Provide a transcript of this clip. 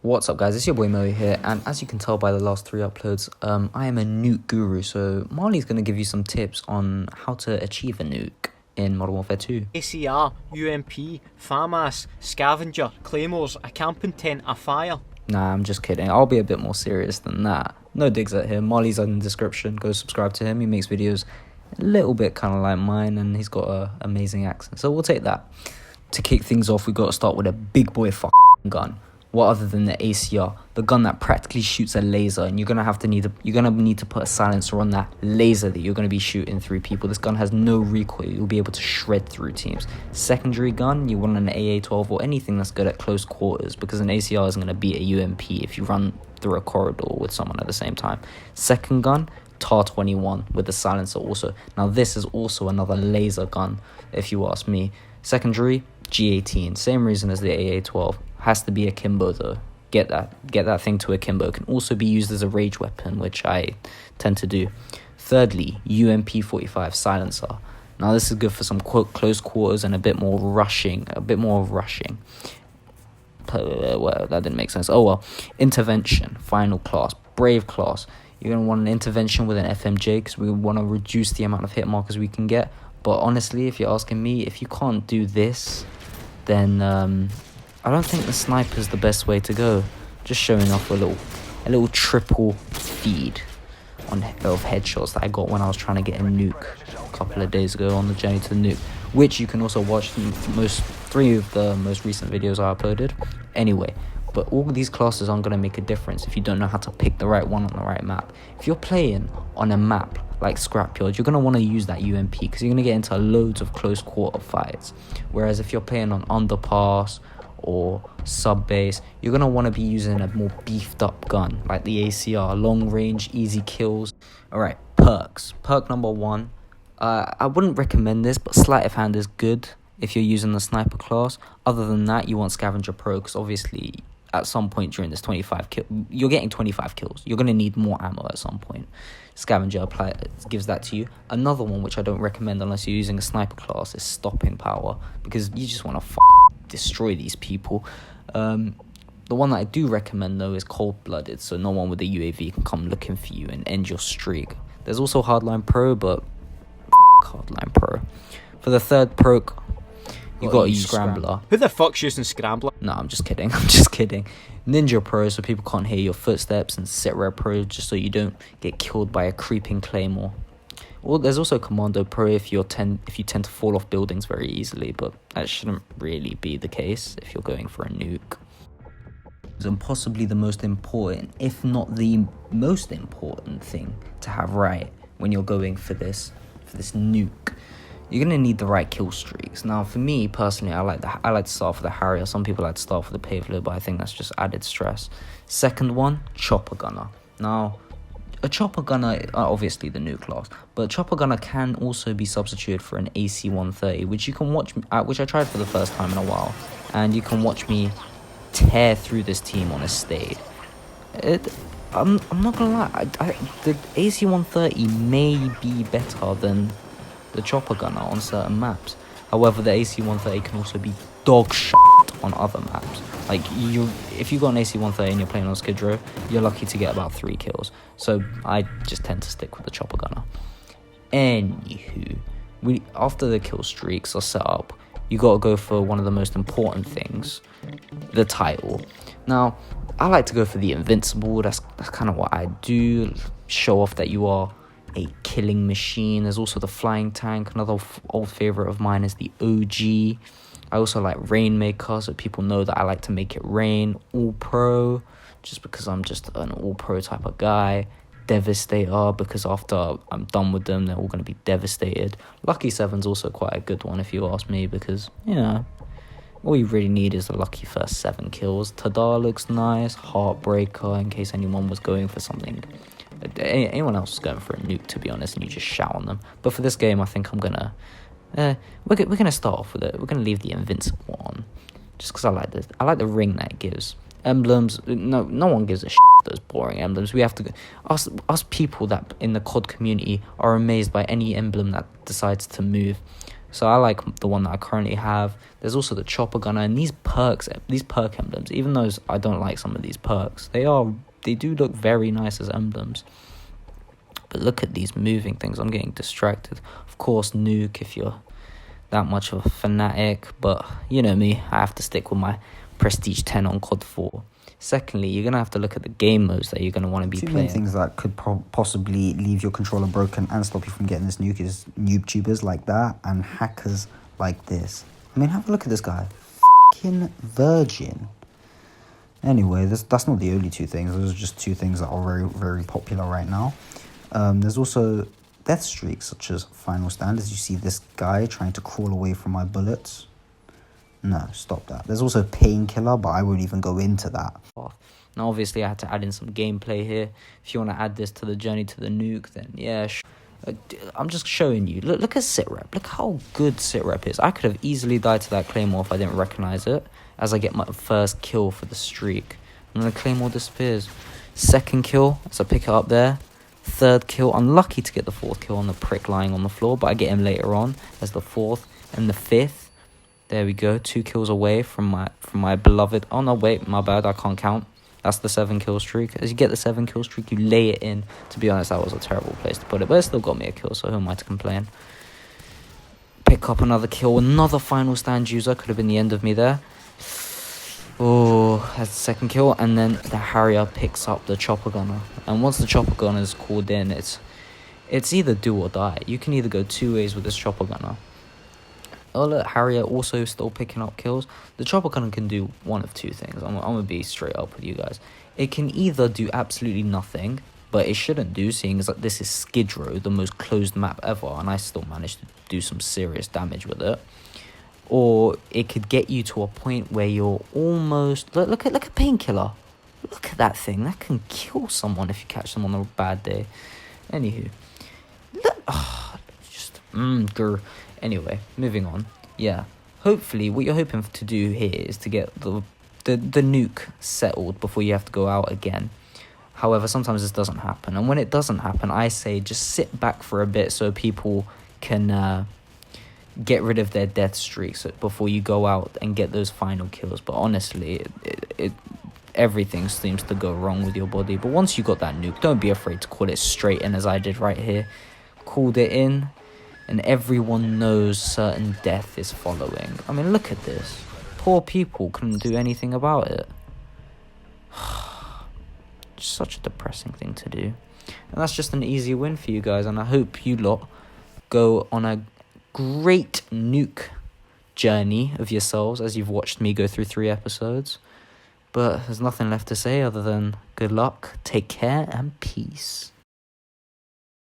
What's up, guys? It's your boy Mo here, and as you can tell by the last 3 uploads, I am a nuke guru. So Marley's going to give you some tips on how to achieve a nuke in Modern Warfare 2. ACR, UMP, FAMAS, Scavenger, Claymores, a camping tent, a fire. Nah, I'm just kidding. I'll be a bit more serious than that. No digs at him. Marley's in the description. Go subscribe to him. He makes videos a little bit kind of like mine, and he's got an amazing accent. So we'll take that. To kick things off, we got to start with a big boy gun. What other than the ACR, the gun that practically shoots a laser, and you're gonna need to put a silencer on that laser that you're gonna be shooting through people. This gun has no recoil. You'll be able to shred through teams. Secondary gun, you want an AA-12 or anything that's good at close quarters, because an ACR isn't gonna beat a UMP if you run through a corridor with someone at the same time. Second gun, TAR-21 with the silencer also. Now this is also another laser gun, if you ask me. Secondary, G18, same reason as the AA-12. Has to be akimbo though. Get that thing to akimbo. Can also be used as a rage weapon, which I tend to do. Thirdly, Ump-45 Silencer. Now this is good for some close quarters and a bit more rushing. Well, that didn't make sense. Oh well. Intervention, final class, brave class. You're gonna want an intervention with an FMJ because we want to reduce the amount of hit markers we can get. But honestly, if you're asking me, if you can't do this, then I don't think the sniper is the best way to go. Just showing off a little triple feed of headshots that I got when I was trying to get a nuke a couple of days ago on the journey to the nuke, which you can also watch three of the most recent videos I uploaded. Anyway, but all of these classes aren't going to make a difference if you don't know how to pick the right one on the right map. If you're playing on a map like Scrapyard, you're going to want to use that UMP because you're going to get into loads of close quarter fights. Whereas if you're playing on Underpass or sub base, you're going to want to be using a more beefed up gun like the ACR, long range, easy kills. Alright, perks. Perk number 1, I wouldn't recommend this, but sleight of hand is good if you're using the sniper class. Other than that, you want Scavenger Pro because obviously at some point during this you're getting 25 kills. You're going to need more ammo at some point. Scavenger gives that to you. Another one which I don't recommend unless you're using a sniper class is stopping power, because you just want to destroy these people. The one that I do recommend though is cold-blooded, so no one with a UAV can come looking for you and end your streak. There's also Hardline Pro, but Hardline Pro. For the third perk, you got to use Scrambler. Who the fuck's using Scrambler? No, I'm just kidding. Ninja Pro, so people can't hear your footsteps, and Sit Rep Pro, just so you don't get killed by a creeping Claymore. Well, there's also Commando Pro if you tend to fall off buildings very easily, but that shouldn't really be the case if you're going for a nuke. And possibly the most important, if not the most important thing to have right when you're going for this nuke, you're gonna need the right kill streaks. Now, for me personally, I like to start for the Harrier. Some people like to start for the Pavlo, but I think that's just added stress. Second one, Chopper Gunner. Now, a Chopper Gunner, obviously the nuke class, but Chopper Gunner can also be substituted for an AC-130, which you can watch, which I tried for the first time in a while, and you can watch me tear through this team on a Stade. I'm not gonna lie, the AC-130 may be better than the Chopper Gunner on certain maps. However, the AC-130 can also be dog shit on other maps. Like, if you got an AC-130 and you're playing on Skid Row, you're lucky to get about 3 kills. So I just tend to stick with the Chopper Gunner. Anywho, after the kill streaks are set up, you got to go for one of the most important things, the title. Now, I like to go for the Invincible. That's kind of what I do. Show off that you are a killing machine. There's also the Flying Tank. Another old favorite of mine is the OG. I also like Rainmaker, so people know that I like to make it rain. All Pro, just because I'm just an all pro type of guy. Devastator, because after I'm done with them, they're all going to be devastated. Lucky 7's also quite a good one if you ask me, because, you know, all you really need is the lucky first 7 kills. Tadar looks nice. Heartbreaker, in case anyone was going for something. Anyone else is going for a nuke, to be honest, and you just shout on them. But for this game, I think I'm gonna we're gonna start off with it. We're gonna leave the Invincible on, just because I like the ring that it gives. Emblems, no one gives a shit those boring emblems. We have to us people that in the COD community are amazed by any emblem that decides to move. So I like the one that I currently have. There's also the chopper gunner, and these perk emblems, even though I don't like some of these perks, they do look very nice as emblems. But look at these moving things. I'm getting distracted. Of course, Nuke, if you're that much of a fanatic, but you know me, I have to stick with my Prestige 10 on COD 4. Secondly, you're going to have to look at the game modes that you're going to want to be Two playing. main things that could possibly leave your controller broken and stop you from getting this nuke is noob tubers like that and hackers like this. I mean, have a look at this guy. Fucking virgin. Anyway, that's not the only two things. Those are just two things that are very, very popular right now. There's also death streaks, such as Final Stand, as you see this guy trying to crawl away from my bullets. No, stop that. There's also Painkiller, but I won't even go into that. Now, obviously, I had to add in some gameplay here. If you want to add this to the journey to the nuke, then yeah, I'm just showing you. Look at sitrep. Look how good sitrep is. I could have easily died to that claymore if I didn't recognize it, as I get my first kill for the streak. And then the claymore disappears. Second kill, as I pick it up there. Third kill, unlucky to get the fourth kill on the prick lying on the floor, but I get him later on as the fourth. And the fifth, there we go, 2 kills away from my beloved. Oh no, wait, my bad, I can't count. That's the 7 kill streak. As you get the 7 kill streak, you lay it in. To be honest, that was a terrible place to put it, but it still got me a kill, so who am I to complain? Pick up another kill, another Final Stand user, could have been the end of me there. Oh, that's the second kill, and then the Harrier picks up the chopper gunner. And once the chopper gunner is called in, it's either do or die. You can either go 2 ways with this chopper gunner. Oh look, Harrier also still picking up kills. The chopper gunner can do one of two things. I'm going to be straight up with you guys. It can either do absolutely nothing, but it shouldn't do, seeing as that this is Skid Row, the most closed map ever, and I still managed to do some serious damage with it. Or it could get you to a point where you're almost... Look at Painkiller. Look at that thing. That can kill someone if you catch them on a bad day. Anywho. Look... grr. Anyway, moving on. Yeah. Hopefully, what you're hoping to do here is to get the nuke settled before you have to go out again. However, sometimes this doesn't happen. And when it doesn't happen, I say just sit back for a bit so people can... get rid of their death streaks before you go out and get those final kills. But honestly, everything seems to go wrong with your body. But once you got that nuke, don't be afraid to call it straight in, as I did right here. Called it in, and everyone knows certain death is following. I mean, look at this. Poor people couldn't do anything about it. Such a depressing thing to do. And that's just an easy win for you guys, and I hope you lot go on a great nuke journey of yourselves as you've watched me go through 3 episodes. But there's nothing left to say other than good luck, take care, and peace.